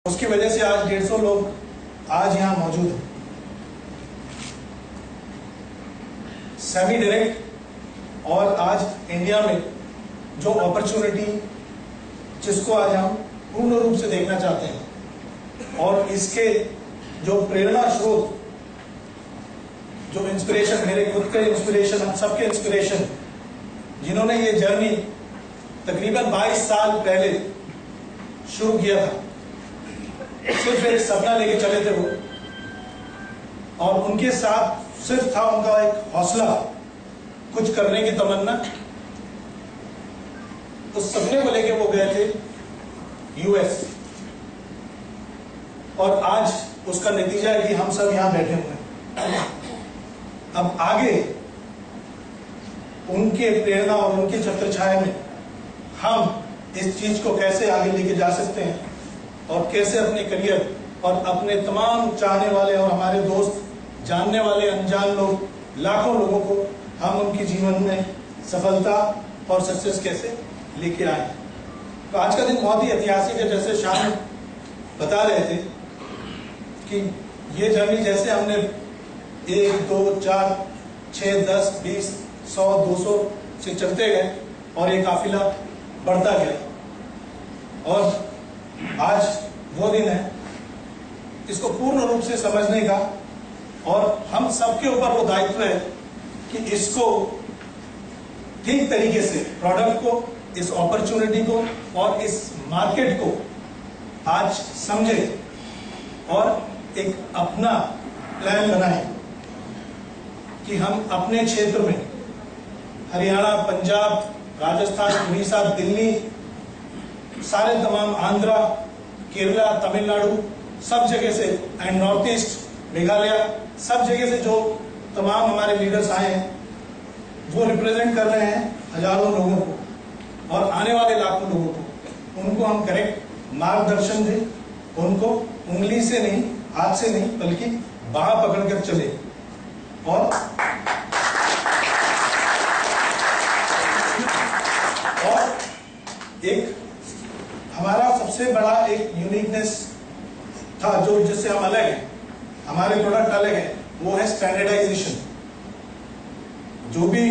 उसकी वजह से आज 150 लोग आज यहाँ मौजूद हैं। सेमी डायरेक्ट और आज इंडिया में जो अपॉर्चुनिटी जिसको आज हम पूर्ण रूप से देखना चाहते हैं और इसके जो प्रेरणा स्रोत, जो इंस्पिरेशन, मेरे खुद के इंस्पिरेशन, हम सबके इंस्पिरेशन, जिन्होंने ये जर्नी तकरीबन 22 साल पहले शुरू किया था, सिर्फ एक सपना लेके चले थे वो, और उनके साथ सिर्फ था उनका एक हौसला, कुछ करने की तमन्ना। उस सपने को लेके वो गए थे यूएस, और आज उसका नतीजा है कि हम सब यहां बैठे हुए हैं। अब आगे उनके प्रेरणा और उनके छत्रछाया में हम इस चीज को कैसे आगे लेके जा सकते हैं और कैसे अपने करियर और अपने तमाम चाहने वाले और हमारे दोस्त, जानने वाले, अनजान लोग, लाखों लोगों को हम उनके जीवन में सफलता और सक्सेस कैसे लेके आए। तो आज का दिन बहुत ही ऐतिहासिक है। जैसे शाम बता रहे थे कि ये जर्नी जैसे हमने 1, 2, 4, 6, 10, 20, 100, 200 से चलते गए और ये काफिला बढ़ता गया, और आज वो दिन है इसको पूर्ण रूप से समझने का, और हम सबके ऊपर वो दायित्व है कि इसको ठीक तरीके से, प्रोडक्ट को, इस अपॉर्चुनिटी को और इस मार्केट को आज समझे और एक अपना प्लान बनाए कि हम अपने क्षेत्र में हरियाणा, पंजाब, राजस्थान, उड़ीसा, दिल्ली, सारे तमाम आंध्रा, केरला, तमिलनाडु, सब जगह से, एंड नॉर्थ ईस्ट, मेघालय, सब जगह से जो तमाम हमारे लीडर्स आए हैं वो रिप्रेजेंट कर रहे हैं हजारों लोगों को और आने वाले लाखों लोगों को। उनको हम करेक्ट मार्गदर्शन दें, उनको उंगली से नहीं, हाथ से नहीं, बल्कि बाह पकड़कर चले। और एक हमारा सबसे बड़ा एक यूनिकनेस था जो जिससे हम अलग हैं, हमारे प्रोडक्ट अलग है, वो है स्टैंडर्डाइजेशन। जो भी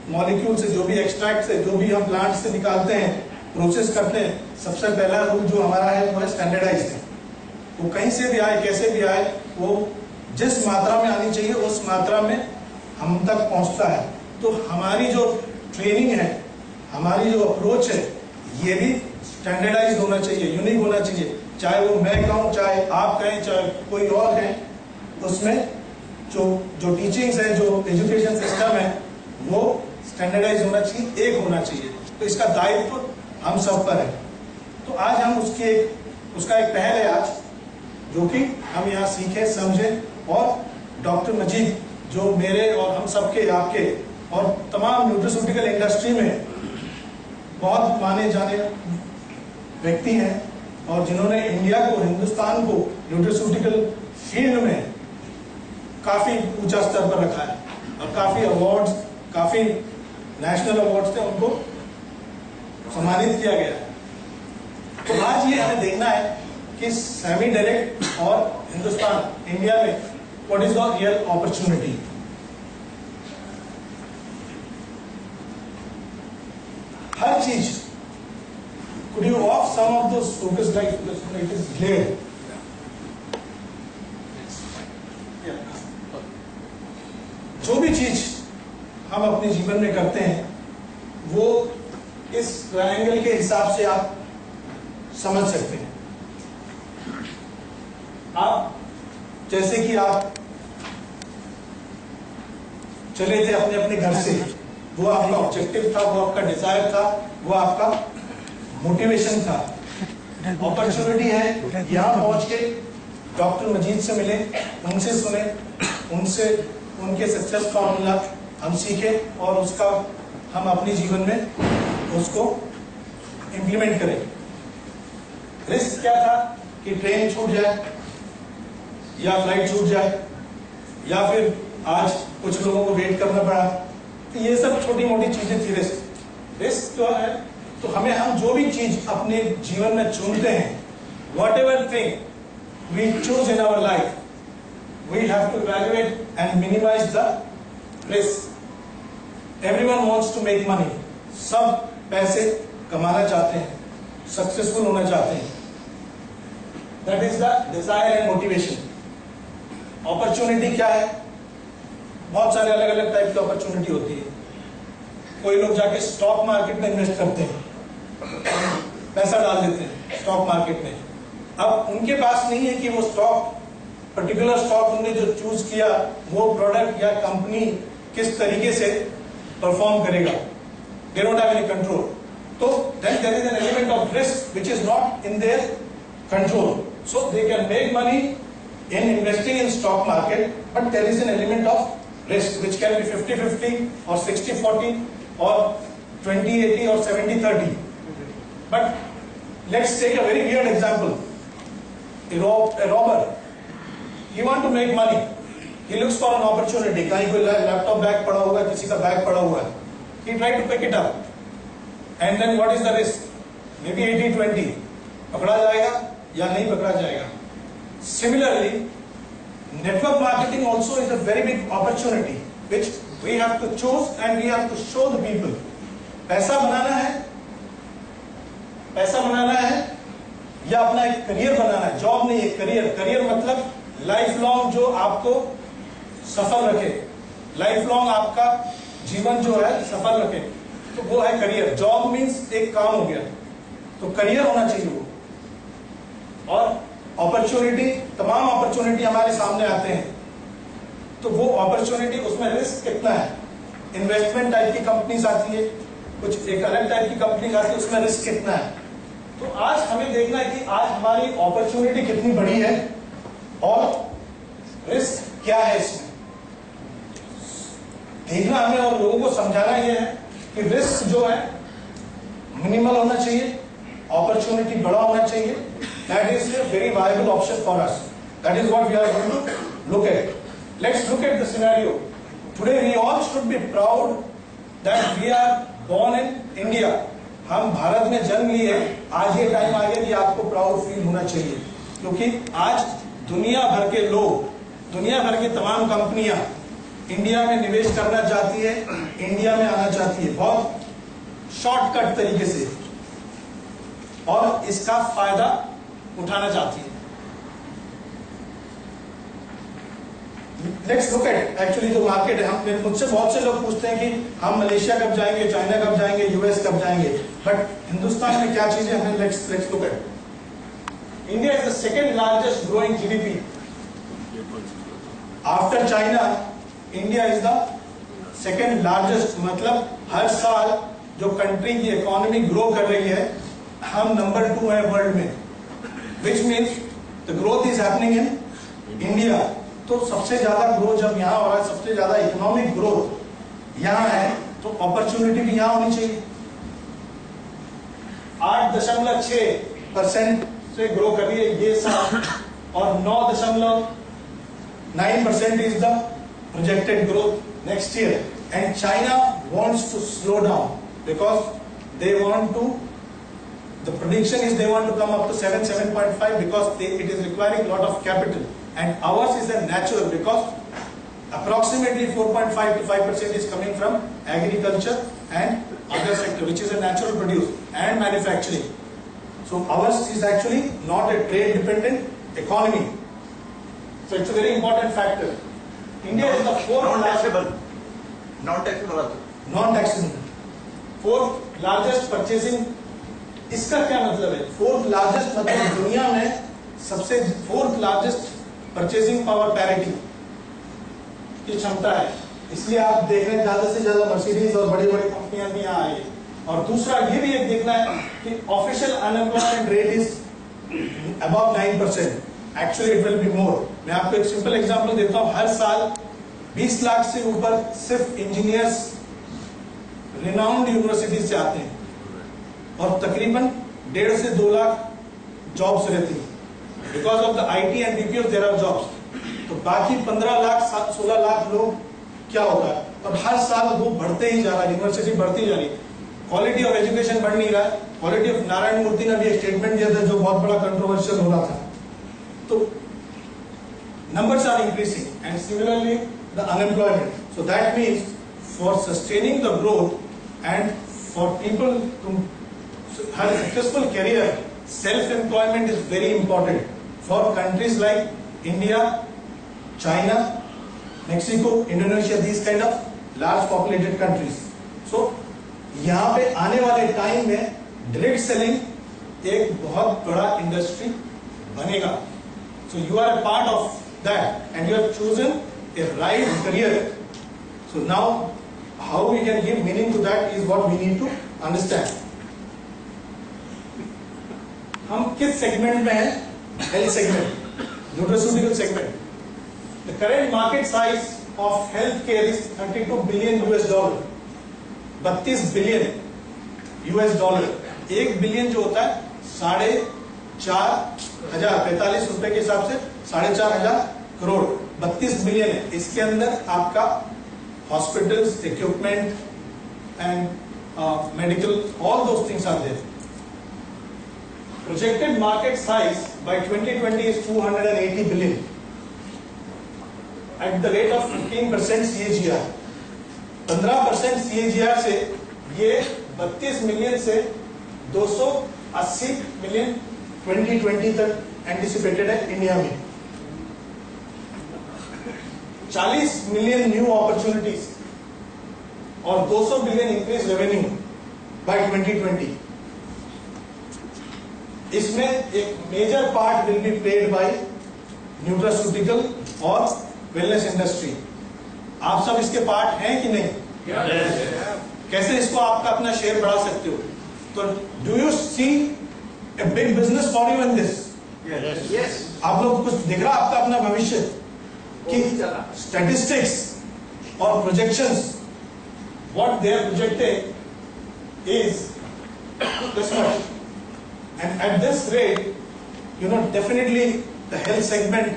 मॉलिक्यूल से, जो भी एक्सट्रैक्ट से, जो भी हम प्लांट से निकालते हैं, प्रोसेस करते हैं, सबसे पहला रूल जो हमारा है वो है स्टैंडर्डाइज है। वो कहीं से भी आए, कैसे भी आए, वो जिस मात्रा में आनी चाहिए उस मात्रा में हम तक पहुंचता है। तो हमारी जो ट्रेनिंग है, हमारी जो अप्रोच है, ये भी स्टैंडर्डाइज होना चाहिए, यूनिक होना चाहिए। चाहे वो मैं कहूं, चाहे आप कहें, चाहे कोई और कहे, उसमें जो टीचिंग्स है, जो एजुकेशन सिस्टम है, वो स्टैंडर्डाइज होना चाहिए, एक होना चाहिए। तो इसका दायित्व हम सब पर है। तो आज हम उसका एक पहल है आज, जो कि हम यहाँ सीखें, समझें, और डॉक्टर मजीद जो मेरे और हम सबके, आपके और तमाम न्यूट्रिस्यूटिकल इंडस्ट्री में बहुत माने जाने व्यक्ति हैं और जिन्होंने इंडिया को, हिंदुस्तान को न्यूट्रिस्यूटिकल फील्ड में काफी ऊंचा स्तर पर रखा है और काफी अवार्ड्स, काफी नेशनल अवार्ड्स थे, उनको सम्मानित किया गया है। तो आज ये हमें देखना है कि सेमी डायरेक्ट और हिंदुस्तान, इंडिया में what is the real opportunity. हर चीज, could you off some of those focus like it is glare? जो भी चीज हम अपने जीवन में करते हैं वो इस ट्रायंगल के हिसाब से आप समझ सकते हैं। आप जैसे कि आप चले थे अपने अपने घर से, वो आपका ऑब्जेक्टिव था, वो आपका डिजायर था, वो आपका मोटिवेशन था। अपॉर्चुनिटी है यहाँ पहुंच के डॉक्टर मजीद से मिले, उनसे सुने, उनसे उनके सक्सेस फॉर्मूला हम सीखे और उसका हम अपने जीवन में उसको इंप्लीमेंट करें। रिस्क क्या था कि ट्रेन छूट जाए या फ्लाइट छूट जाए या फिर आज कुछ लोगों को वेट करना पड़ा, तो ये सब छोटी मोटी चीजें थी। रिस्क जो है, तो हम जो भी चीज अपने जीवन में चुनते हैं whatever thing we choose in our life, we have to evaluate and minimize the risk. Everyone wants to make money. सब पैसे कमाना चाहते हैं, सक्सेसफुल होना चाहते हैं. That is the desire and motivation. Opportunity क्या है? बहुत सारे अलग अलग टाइप की अपॉर्चुनिटी होती है. कोई लोग जाके स्टॉक मार्केट में इन्वेस्ट करते हैं, पैसा डाल देते हैं स्टॉक मार्केट में. अब उनके पास नहीं है कि वो स्टॉक, पर्टिकुलर स्टॉक उन्होंने जो चूज किया, वो प्रोडक्ट या कंपनी किस तरीके से परफॉर्म करेगा. They don't have any control. तो then there is an element of risk which is not in their control. So they can make money in investing in stock market, but there is an element of risk which can be 50-50 or 60-40 or 20-80 or 70-30. But let's take a very weird example. A robber, he want to make money, he looks for an opportunity. कहीं कोई laptop bag पड़ा हुआ है, किसी का bag पड़ा हुआ है, he try to pick it up, and then what is the risk? Maybe 80-20, पकड़ा जाएगा या नहीं पकड़ा जाएगा. Similarly, network marketing also is a very big opportunity which we have to choose and we have to show the people. पैसा बनाना है या अपना एक करियर बनाना है. जॉब नहीं है, करियर मतलब लाइफ लॉन्ग जो आपको सफल रखे, लाइफ लॉन्ग आपका जीवन जो है सफल रखे, तो वो है करियर. जॉब मीन्स एक काम हो गया, तो करियर होना चाहिए वो. और अपॉर्चुनिटी, तमाम अपॉर्चुनिटी हमारे सामने आते हैं, तो वो अपॉर्चुनिटी, उसमें रिस्क कितना है. इन्वेस्टमेंट टाइप की कंपनीज आती है, कुछ एक अलग टाइप की कंपनीज आती है, उसमें रिस्क कितना है. तो आज हमें देखना है कि आज हमारी अपॉर्चुनिटी कितनी बड़ी है और रिस्क क्या है इसमें. देखना हमें और लोगों को समझाना यह है कि रिस्क जो है मिनिमल होना चाहिए, अपॉर्चुनिटी बड़ा होना चाहिए. That is a very viable option for us. That is what we are going to look at. Let's look at the scenario. Today we all should be proud that we are born in India. हम भारत में जन्म लिए. आज ये time आ गया कि आपको proud feel होना चाहिए, क्योंकि आज दुनिया भर के लोग, दुनिया भर की तमाम कंपनियां इंडिया में निवेश करना चाहती है, इंडिया में आना चाहती है बहुत शॉर्टकट तरीके से, और इसका फायदा उठाना चाहती है. लेट्स लुक एट एक्चुअली जो मार्केट है. हम, मुझसे बहुत से लोग पूछते हैं कि हम मलेशिया कब जाएंगे, चाइना कब जाएंगे, यूएस कब जाएंगे, बट हिंदुस्तान में क्या चीजें हमें. Let's look at. India is the second largest growing GDP after China. India is the second largest, मतलब हर साल जो कंट्री की इकोनॉमी ग्रो कर रही है, हम नंबर 2 है वर्ल्ड में. Which means the growth is happening in India. तो सबसे ज्यादा ग्रोथ जब यहाँ हो रहा है, सबसे ज्यादा इकोनॉमिक ग्रोथ यहाँ है, तो अपॉर्चुनिटी भी यहाँ होनी चाहिए. 8.6% से ग्रो कर रही है ये साल, और 9.9% is the projected growth next year. And China wants to slow down because they want to, the prediction is they want to come up to 7.5 because it is requiring a lot of capital, and ours is a natural, because approximately 4.5 to 5% is coming from agriculture and other sector, which is a natural produce, and manufacturing. So ours is actually not a trade dependent economy. So it's a very important factor. India is the non-taxable, fourth largest purchasing. इसका क्या मतलब है? Fourth largest मतलब दुनिया में सबसे fourth largest purchasing power parity की क्षमता है. इसलिए आप देख रहे हैं ज्यादा से ज्यादा मर्सिडीज और बड़ी बड़ी कंपनियां भी यहाँ आई है. और दूसरा ये भी एक देखना है कि official unemployment rate is above 9%. Actually it will be more. मैं आपको एक सिंपल एग्जांपल देता हूँ. हर साल 20 लाख से ऊपर सिर्फ इंजीनियर्स रिनाउंड यूनिवर्सिटी से आते हैं, और तकरीबन 1.5 से 2 लाख जॉब्स रहती हैं. Because of the IT and BPO there are jobs. तो बाकी 15 लाख 16 लाख लोग क्या होता है, और हर साल वो बढ़ते ही जा रहा है, यूनिवर्सिटी बढ़ती जा रही है. क्वालिटी ऑफ एजुकेशन बढ़ नहीं रहा है। क्वालिटी ऑफ, नारायण मूर्ति ने भी एक स्टेटमेंट दिया था जो बहुत बड़ा कंट्रोवर्शियल हो रहा था। तो numbers are increasing and similarly the unemployment. So that means for sustaining the growth and for people to have a successful career, self-employment is very important for countries like India, China, Mexico, Indonesia, these kind of large populated countries. So यहाँ पे आने वाले time में direct selling एक बहुत बड़ा industry बनेगा. So you are a part of that and you have chosen a right career. So now how we can give meaning to that is what we need to understand. हम किस segment में हैं? Health segment, nutraceutical segment. The current market size of healthcare is $32 billion US dollar. 32 billion US dollar. 1 billion जो होता है 4,500 45 रुपए के हिसाब से 4,500 करोड़. 32 बिलियन है. इसके अंदर आपका hospitals, equipment and medical, all those things are there. Projected market size by 2020 is 280 billion at the rate of 15% CAGR. 15% CAGR से ये 32 मिलियन से 280 मिलियन 2020 तक एंटिसिपेटेड है इंडिया में. 40 मिलियन न्यू अपॉर्चुनिटीज और 200 बिलियन इंक्रीज रेवेन्यू बाय 2020. इसमें एक major part will be played by nutraceutical और वेलनेस इंडस्ट्री. आप सब इसके पार्ट हैं कि नहीं? कैसे इसको आपका अपना शेयर बढ़ा सकते हो? तो do you see a big business for you in this? Yes. आप लोग कुछ दिख रहा आपका अपना भविष्य कि स्टैटिस्टिक्स और projections what they are projected is this much. And at this rate, you know, definitely the health segment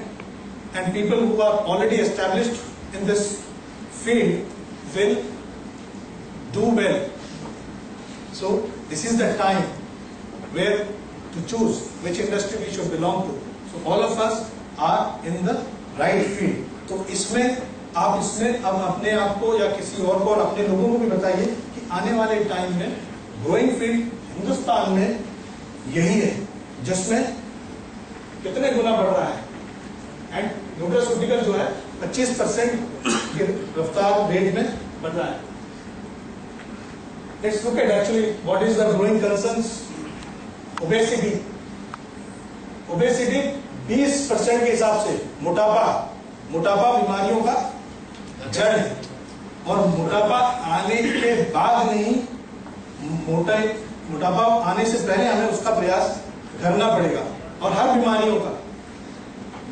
and people who are already established in this field will do well. So this is the time where to choose which industry we should belong to. So all of us are in the right field. तो इसमें आप इसमें अब अपने आप को या किसी और को और अपने लोगों को भी बताइए कि आने वाले टाइम में ग्रोइंग फील्ड हिंदुस्तान में यही है जिसमें कितने गुना बढ़ रहा है. एंड न्यूट्रास्यूटिकल जो है 25% की रफ्तार रेट में बढ़ रहा है. Let's look at actually what is the growing concerns. Obesity. Obesity 20% के हिसाब से मोटापा बीमारियों का जड़ है. और मोटापा आने के बाद नहीं, मोटापा आने से पहले हमें उसका प्रयास करना पड़ेगा. और हर बीमारियों का,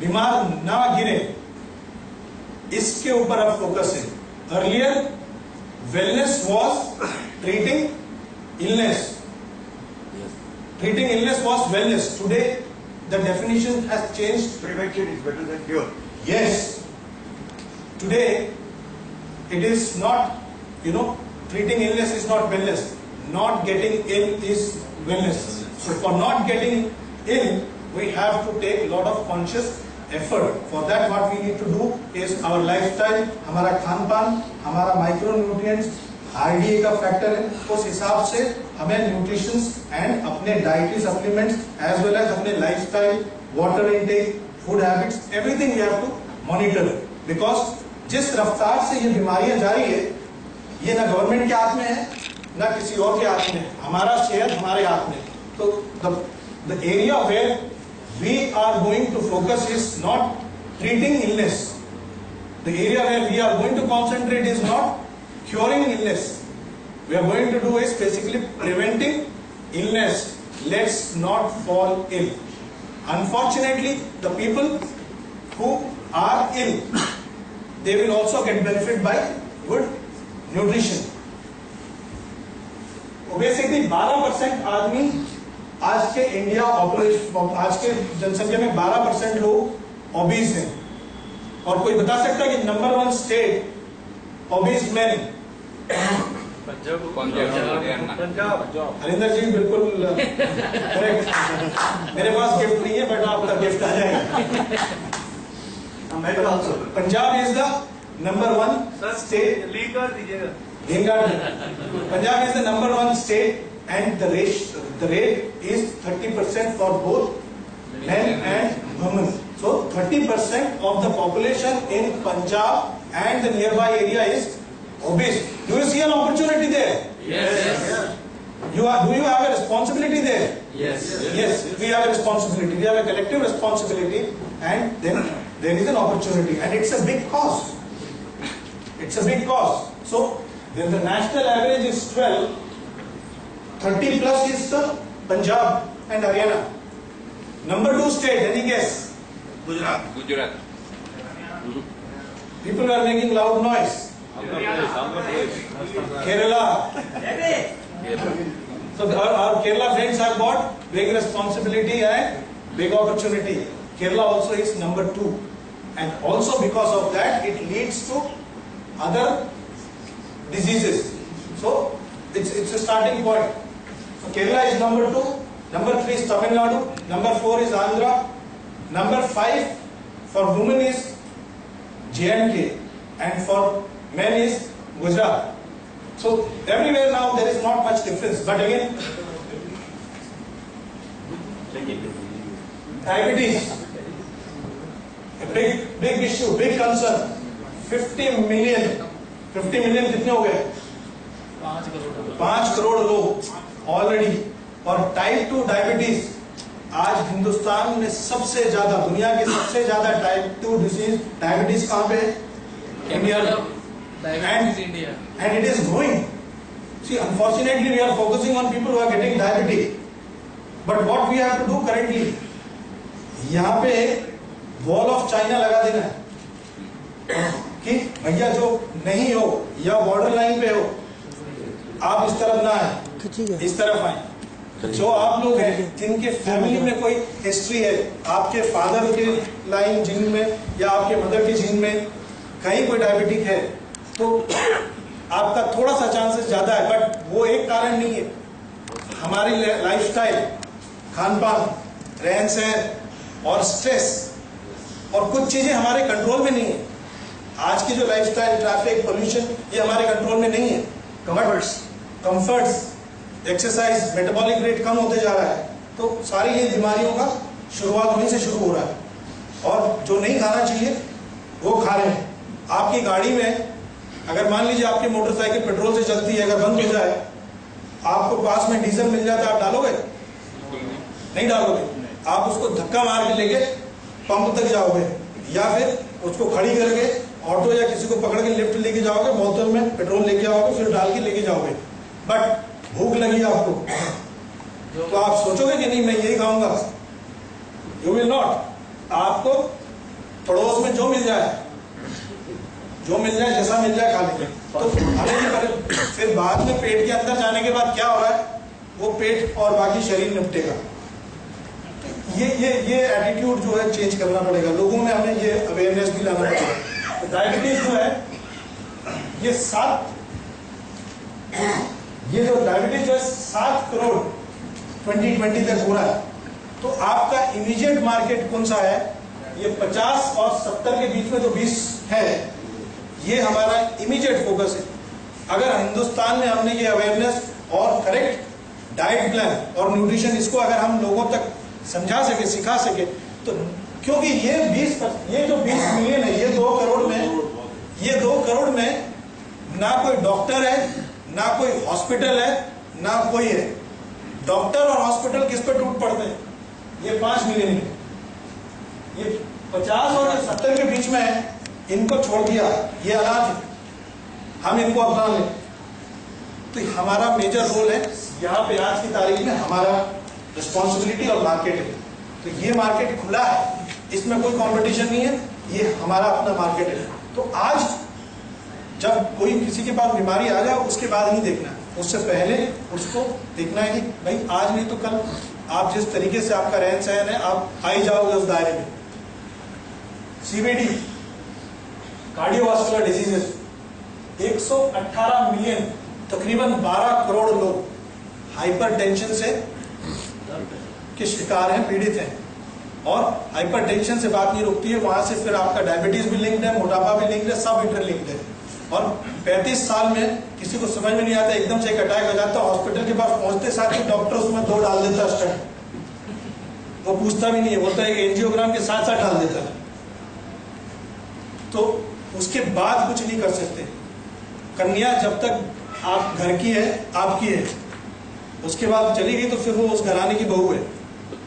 बीमार ना गिरे इसके ऊपर अब फोकस है. Earlier wellness was treating illness. Treating illness was wellness. Today, the definition has changed. Prevention is better than cure. Yes. Today, it is not, you know, treating illness is not wellness. Not getting ill is wellness. So for not getting ill, we have to take a lot of conscious effort. For that, what we need to do is our lifestyle, हमारा खान-पान, हमारा micronutrients, RDA का factor है. उस हिसाब से हमें nutritions and अपने dietary supplements as well as अपने lifestyle, water intake, food habits, everything we have to monitor. Because जिस रफ्तार से ये बीमारियां जा रही है, ये ना गवर्नमेंट के हाथ में है ना किसी और के हाथ में. हमारा शेयर हमारे हाथ में. तो the area where we are going to focus is not treating illness. The area where we are going to concentrate is not curing illness. We are going to do is basically preventing illness. Let's not fall ill. Unfortunately, the people who are ill, they will also get benefit by good nutrition. Obesity 12% आदमी आज के India population, आज के जनसंख्या में 12% लोग obese हैं. और कोई बता सकता है कि नंबर 1 स्टेट ओबीज मैन हरिंदर जी बिल्कुल करेक्ट। मेरे पास गिफ्ट नहीं है बट आपका गिफ्ट आ जाएगा। Punjab is the number 1 state. Lead कर दीजिएगा। Punjab is the number 1 state and the rate is 30% for both men and women. So 30% of the population in Punjab and the nearby area is obese. Do you see an opportunity there? Yes. Do you have a responsibility there? Yes. Yes, we have a responsibility. We have a collective responsibility, and then there is an opportunity, and it's a big cost. It's a big cost. So then the national average is 12. 30 plus is the Punjab and Haryana. Number 2 state, any guess? Gujarat. People are making loud noise. Kerala. So our Kerala friends have got big responsibility and big opportunity. Kerala also is number 2, and also because of that it leads to other diseases. So it's a starting point. So Kerala is number 2. Number 3 is Tamil Nadu. Number 4 is Andhra. Number 5 for women is J&K, and for men is Gujarat. So everywhere now there is not much difference. But again, diabetes, a big issue, big concern. 50 million कितने हो गए? 5 करोड़ लोग already. और type 2 diabetes आज हिंदुस्तान में सबसे ज्यादा, दुनिया के सबसे ज्यादा टाइप 2 डिजीज डायबिटीज कहां पे है? इंडिया में। And it is growing. See, unfortunately we are focusing on people who are getting diabetes, but what we have to do currently, यहाँ पे वॉल ऑफ चाइना लगा देना है कि भैया जो नहीं हो या बॉर्डर लाइन पे हो आप इस तरफ ना आए, इस तरफ आए। जो आप लोग हैं जिनके फैमिली में कोई हिस्ट्री है, आपके फादर के लाइन जीन में या आपके मदर के जीन में कहीं कोई डायबिटिक है, तो आपका थोड़ा सा चांसेस ज्यादा है, बट वो एक कारण नहीं है। हमारी लाइफस्टाइल, खान-पान, रहन सहन और स्ट्रेस और कुछ चीजें हमारे कंट्रोल में नहीं है। आज की जो लाइफस्टाइल, ट्रैफिक, पोल्यूशन, ये हमारे कंट्रोल में नहीं है। कंफर्ट्स, एक्सरसाइज, मेटाबॉलिक रेट कम होते जा रहा है, तो सारी ये बीमारियों का शुरुआत वहीं से शुरू हो रहा है। और जो नहीं खाना चाहिए वो खा रहे हैं। आपकी गाड़ी में अगर मान लीजिए आपकी मोटरसाइकिल पेट्रोल से चलती है, अगर बंद हो जाए, आपको पास में डीजल मिल जाता है, आप डालोगे? नहीं डालोगे। आप उसको धक्का मार के लेके पंप तक जाओगे, या फिर उसको खड़ी करके ऑटो या किसी को पकड़ के लिफ्ट लेके जाओगे, बोतल में पेट्रोल लेके आओगे, फिर डाल के लेके जाओगे। बट भूख लगी आपको, तो आप सोचोगे कि नहीं मैं यही खाऊंगा? You will not. आपको पड़ोस में जो मिल जाए, जैसा मिल जाए खा लेंगे। तो हमें ये करें, फिर बाद में पेट के अंदर जाने के बाद क्या हो रहा है, वो पेट और बाकी शरीर निपटेगा। ये एटीट्यूड जो है चेंज करना पड़ेगा लोगों में, हमें ये अवेयरनेस भी लाना पड़ेगा। तो डायबिटीज जो है ये जो डायबिटीज जो है 7 करोड़ 2020 तक हो रहा है। तो आपका इमीडिएट मार्केट कौन सा है? ये 50 और 70 के बीच में तो 20 है, ये हमारा इमीडिएट फोकस है। अगर हिंदुस्तान में हमने ये अवेयरनेस और करेक्ट डाइट प्लान और न्यूट्रिशन, इसको अगर हम लोगों तक समझा सके, सिखा सके, तो क्योंकि ये जो 20 मिलियन है, ये 2 करोड़ में ना कोई डॉक्टर है, ना कोई हॉस्पिटल है, ना कोई है। डॉक्टर और हॉस्पिटल किस पे टूट पड़ते हैं? ये 5 मिलियन में। ये 50 और 70 के बीच में है, इनको छोड़ दिया, ये अनाथ है, हम इनको अपना लें। तो हमारा मेजर रोल है यहाँ पे आज की तारीख में, हमारा रिस्पॉन्सिबिलिटी और मार्केट है। तो ये मार्केट खुला है, इसमें कोई कंपटीशन नहीं है, ये हमारा अपना मार्केट है। तो आज जब कोई किसी के पास बीमारी आ जाए उसके बाद नहीं देखना है, उससे पहले उसको देखना है कि भाई आज नहीं तो कल आप जिस तरीके से आपका रहन सहन है, आप आ ही जाओगे उस दायरे में। सीबीडी, कार्डियोवास्कुलर डिजीजेस, 118 मिलियन तकरीबन 12 करोड़ लोग हाइपरटेंशन से के शिकार हैं, पीड़ित हैं। और हाइपरटेंशन से बात नहीं रुकती है, वहां से फिर आपका डायबिटीज भी लिंक्ड है, मोटापा भी लिंक्ड है, सब इंटरलिंक्ड है। और 35 साल में किसी को समझ में नहीं आता, एकदम से एक अटैक हो जाता, हॉस्पिटल के पास पहुंचते साथ ही डॉक्टर उसमें 2 डाल देता स्टेंट, वो पूछता भी नहीं है, वो तो एक एंजियोग्राम के साथ साथ डाल देता है। तो उसके बाद कुछ नहीं कर सकते। कन्या जब तक आप घर की है, आपकी है, उसके बाद चली गई तो फिर वो उस घराने की बहू है।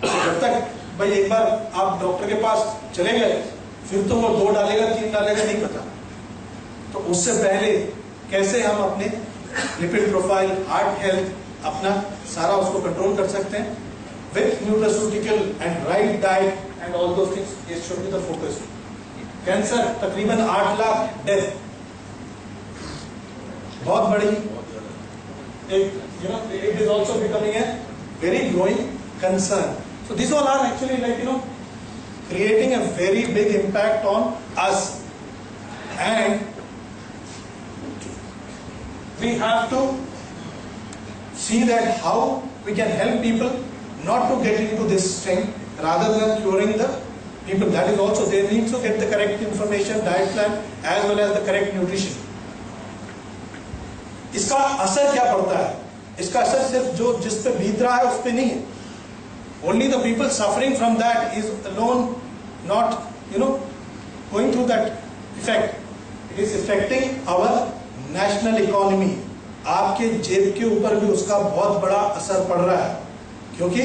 जब तक भाई एक बार आप डॉक्टर के पास चले गए, फिर तो वो 2 डालेगा 3 डालेगा नहीं पता। तो उससे पहले कैसे हम अपने लिपिड प्रोफाइल, हार्ट हेल्थ, अपना सारा उसको कंट्रोल कर सकते हैं with nutraceutical and right diet and all those things, this should be the focus. Cancer तकरीबन 8 लाख डेथ, बहुत बड़ी एक, it is also becoming a very growing concern. So these all are actually like creating a very big impact on us, and we have to see that how we can help people not to get into this thing rather than curing the people. That is also, they need to get the correct information, diet plan as well as the correct nutrition. इसका असर क्या पड़ता है? इसका असर सिर्फ जो जिस पे बीत रहा है उस पे नहीं है। Only the people suffering from that is alone not going through that effect. It is affecting our national economy. आपके जेब के ऊपर भी उसका बहुत बड़ा असर पड़ रहा है, क्योंकि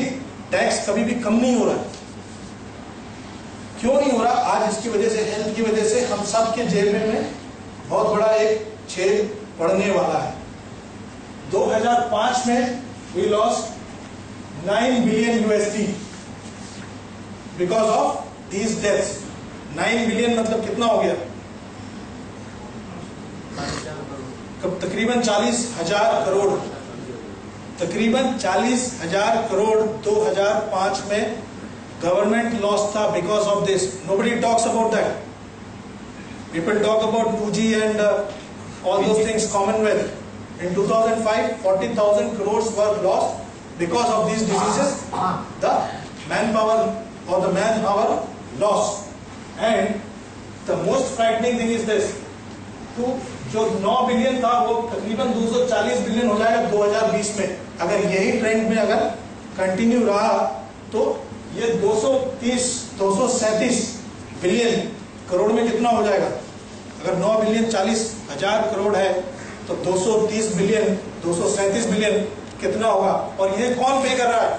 टैक्स कभी भी कम नहीं हो रहा है। क्यों नहीं हो रहा? आज इसकी वजह से, हेल्थ की वजह से हम सब के जेब में बहुत बड़ा एक छेद पड़ने वाला है। 2005 में we lost 9 billion USD because of these deaths. 9 billion मतलब कितना हो गया? तकरीबन 40,000 करोड़, तकरीबन 40,000 करोड़ 2005 में गवर्नमेंट लॉस था because of this. Nobody talks about that. People talk about 2G and all those things, Commonwealth. In 2005, 40,000 crores were lost because of these diseases, the manpower or the manpower loss. And the most frightening thing is this, तो जो 9 billion था वो तकरीबन 240 billion हो जाएगा 2020 में। अगर यही ट्रेंड में अगर कंटिन्यू रहा तो ये 237 बिलियन करोड़ में कितना हो जाएगा? अगर 9 बिलियन 40,000 करोड़ है तो 230 बिलियन 237 बिलियन कितना होगा? और ये कौन पे कर रहा है?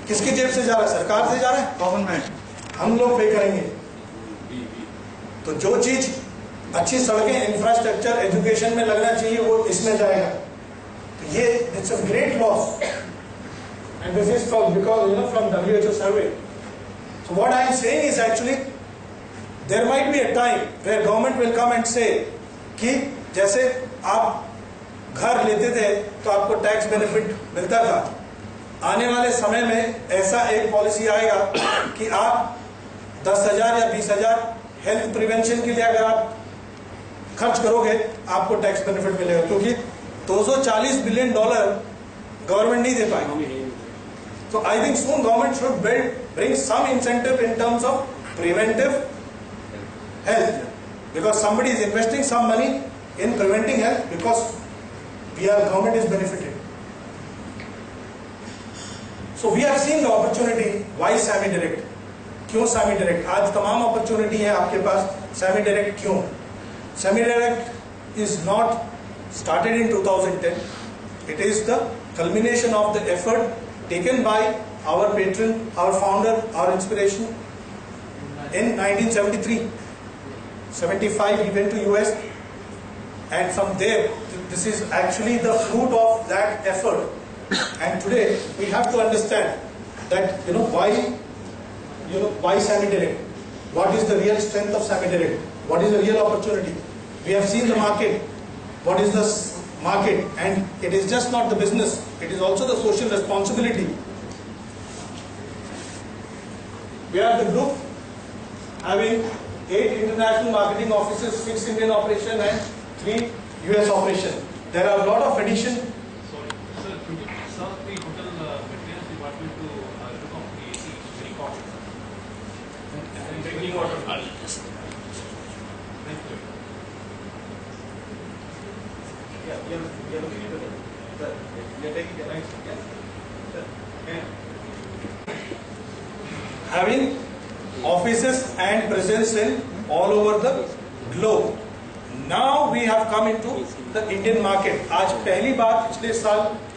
किसकी जेब से जा रहा है? सरकार से जा रहा है, गवर्नमेंट, हम लोग पे करेंगे। तो जो चीज अच्छी सड़कें, इंफ्रास्ट्रक्चर, एजुकेशन में लगना चाहिए वो इसमें जाएगा। तो ये it's a great loss, and this is because from WHO survey. So what I am saying is actually there might be a time where government will come and say कि जैसे आप घर लेते थे तो आपको टैक्स बेनिफिट मिलता था, आने वाले समय में ऐसा एक पॉलिसी आएगा कि आप 10,000 या 20,000 हेल्थ प्रिवेंशन के लिए अगर आप खर्च करोगे आपको टैक्स बेनिफिट मिलेगा, क्योंकि $240 बिलियन गवर्नमेंट नहीं दे पाएगी। So I think soon government should bring some incentive in terms of preventive health, because somebody is investing some money in preventing health because government is benefited. So we have seen the opportunity. Why Sami Direct? क्यों Sami Direct? आज तमाम opportunity है आपके पास। Sami Direct क्यों? Sami Direct is not started in 2010. It is the culmination of the effort taken by our patron, our founder, our inspiration in 1973. 75 he went to US, and from there this is actually the fruit of that effort. And today we have to understand that why Sami Direct, what is the real strength of Sami Direct, what is the real opportunity. We have seen the market, what is the market, and it is just not the business, it is also the social responsibility. We are the group having 8 international marketing offices, 6 Indian operation and 3 US operation. There are a lot of addition. Sorry, sir, could you serve the hotel maintenance department to look up the AC very complex? And drinking water. Thank you. Yeah, we are looking into it. Sir, we are taking care. Thanks. Yes. Sir, okay. Having offices and presence in all over the globe. Now we have come into the Indian market. आज पहली बार पिछले साल